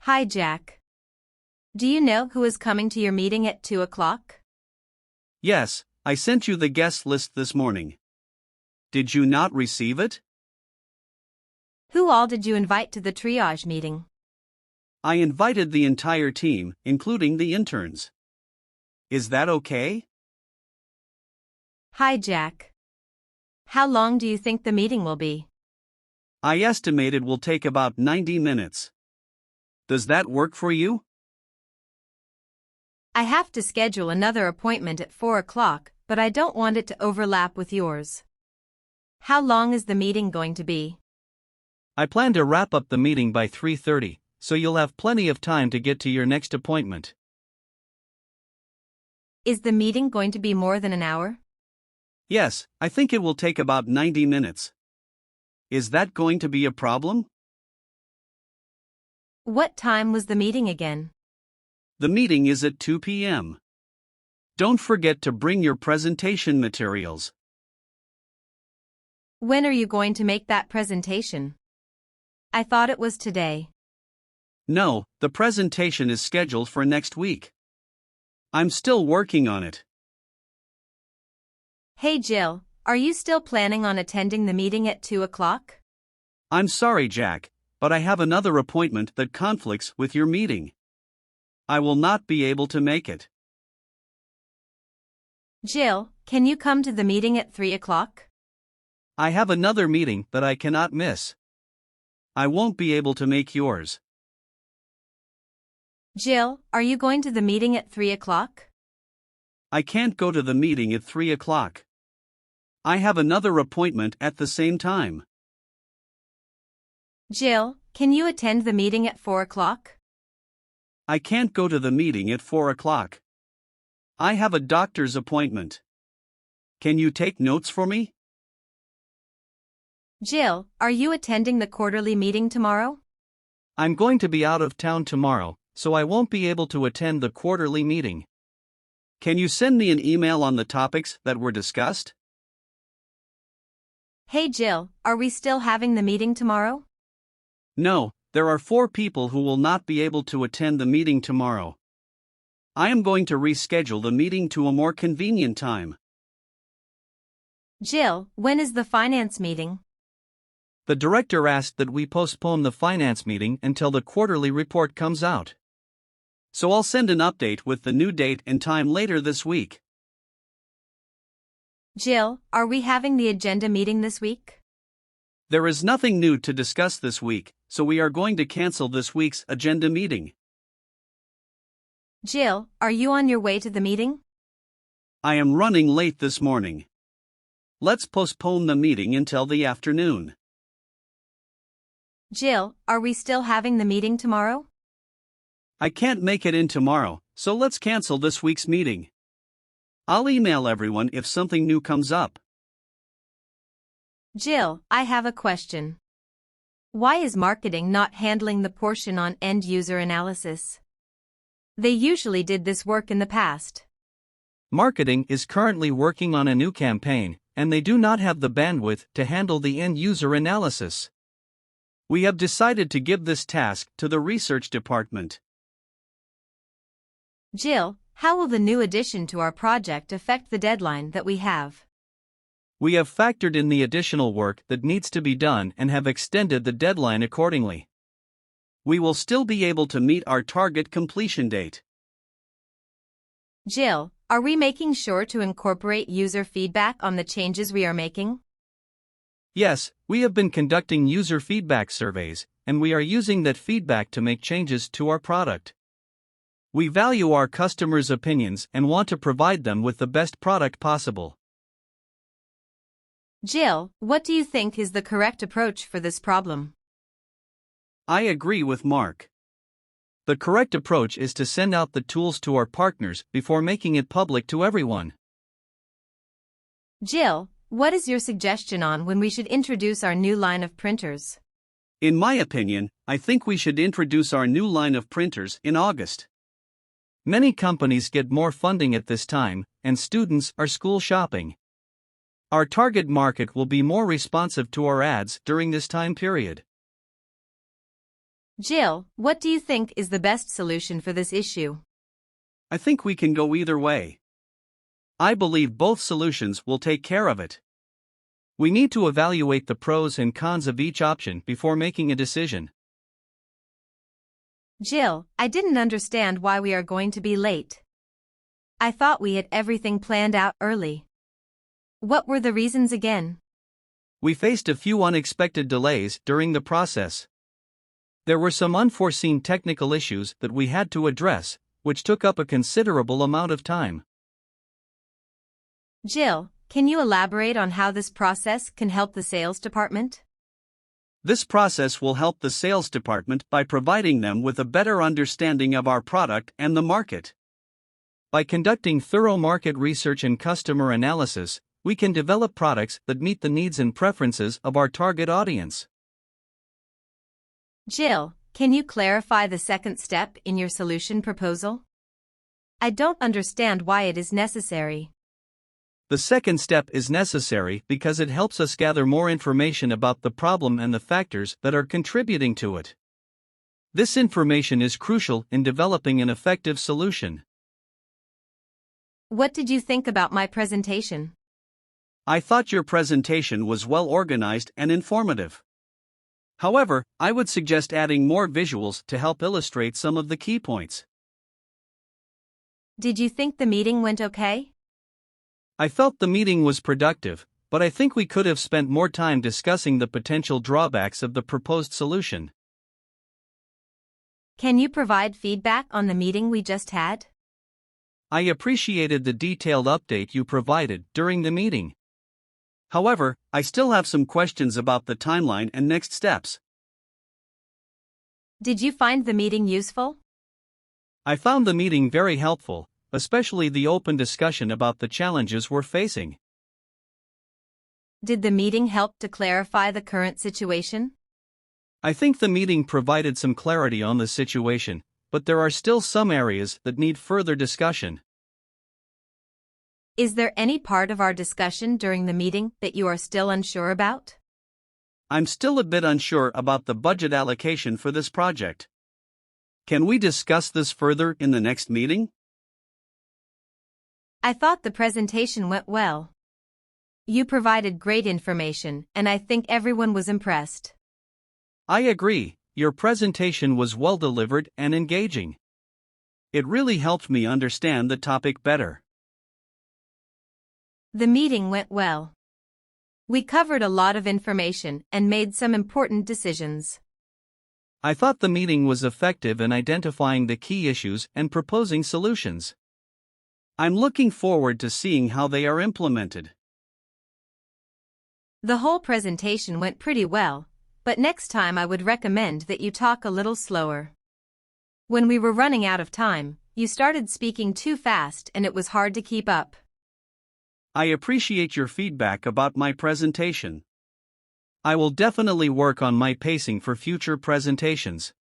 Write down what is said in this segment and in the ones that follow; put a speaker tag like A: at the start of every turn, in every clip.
A: Hi, Jack. Do you know who is coming to your meeting at 2 o'clock?
B: Yes, I sent you the guest list this morning. Did you not receive it?
A: Who all did you invite to the triage meeting?
B: I invited the entire team, including the interns. Is that okay?
A: Hi, Jack. How long do you think the meeting will be?
B: I estimate it will take about 90 minutes. Does that work for you?
A: I have to schedule another appointment at 4 o'clock, but I don't want it to overlap with yours. How long is the meeting going to be?
B: I plan to wrap up the meeting by 3:30, so you'll have plenty of time to get to your next appointment.
A: Is the meeting going to be more than an hour?
B: Yes, I think it will take about 90 minutes. Is that going to be a problem?
A: What time was the meeting again?
B: The meeting is at 2 p.m. Don't forget to bring your presentation materials.
A: When are you going to make that presentation? I thought it was today.
B: No, the presentation is scheduled for next week. I'm still working on it.
A: Hey, Jill, are you still planning on attending the meeting at 2 o'clock?
B: I'm sorry, Jack, but I have another appointment that conflicts with your meeting. I will not be able to make it.
A: Jill, can you come to the meeting at 3 o'clock?
B: I have another meeting that I cannot miss. I won't be able to make yours.
A: Jill, are you going to the meeting at 3 o'clock?
B: I can't go to the meeting at 3 o'clock. I have another appointment at the same time.
A: Jill, can you attend the meeting at 4 o'clock?
B: I can't go to the meeting at 4 o'clock. I have a doctor's appointment. Can you take notes for me?
A: Jill, are you attending the quarterly meeting tomorrow?
B: I'm going to be out of town tomorrow, so I won't be able to attend the quarterly meeting. Can you send me an email on the topics that were discussed?
A: Hey, Jill, are we still having the meeting tomorrow?
B: No, there are 4 people who will not be able to attend the meeting tomorrow. I am going to reschedule the meeting to a more convenient time.
A: Jill, when is the finance meeting?
B: The director asked that we postpone the finance meeting until the quarterly report comes out. So I'll send an update with the new date and time later this week.
A: Jill, are we having the agenda meeting this week?
B: There is nothing new to discuss this week, so we are going to cancel this week's agenda meeting.
A: Jill, are you on your way to the meeting?
B: I am running late this morning. Let's postpone the meeting until the afternoon.
A: Jill, are we still having the meeting tomorrow?
B: I can't make it in tomorrow, so let's cancel this week's meeting. I'll email everyone if something new comes up.
A: Jill, I have a question. Why is marketing not handling the portion on end-user analysis? They usually did this work in the past.
B: Marketing is currently working on a new campaign, and they do not have the bandwidth to handle the end-user analysis. We have decided to give this task to the research department.
A: Jill, how will the new addition to our project affect the deadline that we have?
B: We have factored in the additional work that needs to be done and have extended the deadline accordingly. We will still be able to meet our target completion date.
A: Jill, are we making sure to incorporate user feedback on the changes we are making?
B: Yes, we have been conducting user feedback surveys, and we are using that feedback to make changes to our product. We value our customers' opinions and want to provide them with the best product possible.
A: Jill, what do you think is the correct approach for this problem?
B: I agree with Mark. The correct approach is to send out the tools to our partners before making it public to everyone.
A: Jill, what is your suggestion on when we should introduce our new line of printers?
B: In my opinion, I think we should introduce our new line of printers in August. Many companies get more funding at this time, and students are school shopping. Our target market will be more responsive to our ads during this time period.
A: Jill, what do you think is the best solution for this issue?
B: I think we can go either way. I believe both solutions will take care of it. We need to evaluate the pros and cons of each option before making a decision.
A: Jill, I didn't understand why we are going to be late. I thought we had everything planned out early. What were the reasons again?
B: We faced a few unexpected delays during the process. There were some unforeseen technical issues that we had to address, which took up a considerable amount of time.
A: Jill, can you elaborate on how this process can help the sales department?
B: This process will help the sales department by providing them with a better understanding of our product and the market. By conducting thorough market research and customer analysis, we can develop products that meet the needs and preferences of our target audience.
A: Jill, can you clarify the second step in your solution proposal? I don't understand why it is necessary.
B: The second step is necessary because it helps us gather more information about the problem and the factors that are contributing to it. This information is crucial in developing an effective solution.
A: What did you think about my presentation?
B: I thought your presentation was well organized and informative. However, I would suggest adding more visuals to help illustrate some of the key points.
A: Did you think the meeting went okay?
B: I felt the meeting was productive, but I think we could have spent more time discussing the potential drawbacks of the proposed solution.
A: Can you provide feedback on the meeting we just had?
B: I appreciated the detailed update you provided during the meeting. However, I still have some questions about the timeline and next steps.
A: Did you find the meeting useful?
B: I found the meeting very helpful, especially the open discussion about the challenges we're facing.
A: Did the meeting help to clarify the current situation?
B: I think the meeting provided some clarity on the situation, but there are still some areas that need further discussion.
A: Is there any part of our discussion during the meeting that you are still unsure about?
B: I'm still a bit unsure about the budget allocation for this project. Can we discuss this further in the next meeting?
A: I thought the presentation went well. You provided great information, and I think everyone was impressed.
B: I agree, your presentation was well delivered and engaging. It really helped me understand the topic better.
A: The meeting went well. We covered a lot of information and made some important decisions.
B: I thought the meeting was effective in identifying the key issues and proposing solutions. I'm looking forward to seeing how they are implemented.
A: The whole presentation went pretty well, but next time I would recommend that you talk a little slower. When we were running out of time, you started speaking too fast and it was hard to keep up.
B: I appreciate your feedback about my presentation. I will definitely work on my pacing for future presentations.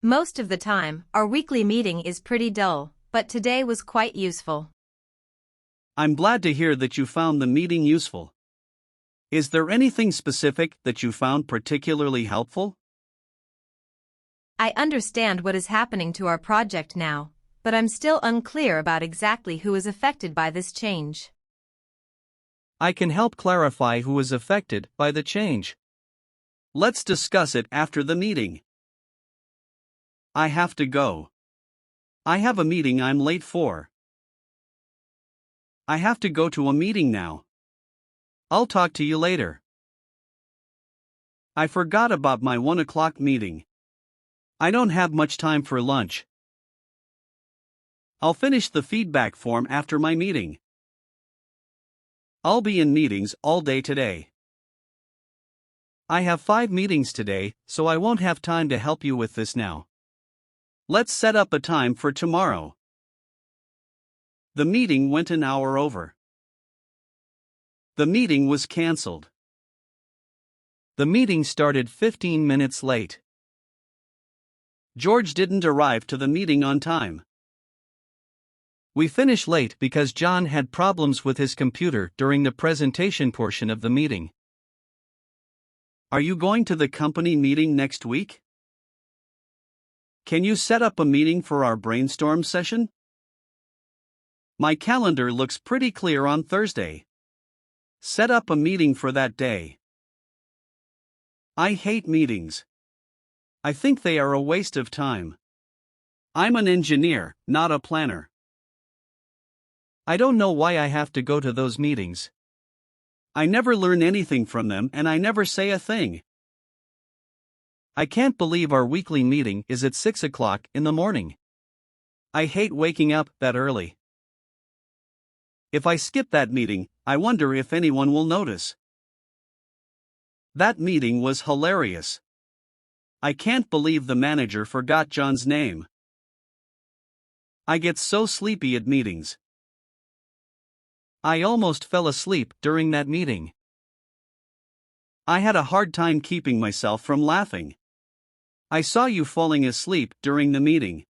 A: Most of the time, our weekly meeting is pretty dull, but today was quite useful.
B: I'm glad to hear that you found the meeting useful. Is there anything specific that you found particularly helpful?
A: I understand what is happening to our project now, but I'm still unclear about exactly who is affected by this change.
B: I can help clarify who is affected by the change. Let's discuss it after the meeting. I have to go. I have a meeting I'm late for. I have to go to a meeting now. I'll talk to you later. I forgot about my 1 o'clock meeting. I don't have much time for lunch. I'll finish the feedback form after my meeting. I'll be in meetings all day today. I have 5 meetings today, so I won't have time to help you with this now. Let's set up a time for tomorrow. The meeting went an hour over. The meeting was cancelled. The meeting started 15 minutes late. George didn't arrive to the meeting on time. We finished late because John had problems with his computer during the presentation portion of the meeting. Are you going to the company meeting next week? Can you set up a meeting for our brainstorm session? My calendar looks pretty clear on Thursday. Set up a meeting for that day. I hate meetings. I think they are a waste of time. I'm an engineer, not a planner. I don't know why I have to go to those meetings. I never learn anything from them and I never say a thing. I can't believe our weekly meeting is at 6 o'clock in the morning. I hate waking up that early. If I skip that meeting, I wonder if anyone will notice. That meeting was hilarious. I can't believe the manager forgot John's name. I get so sleepy at meetings. I almost fell asleep during that meeting. I had a hard time keeping myself from laughing. I saw you falling asleep during the meeting.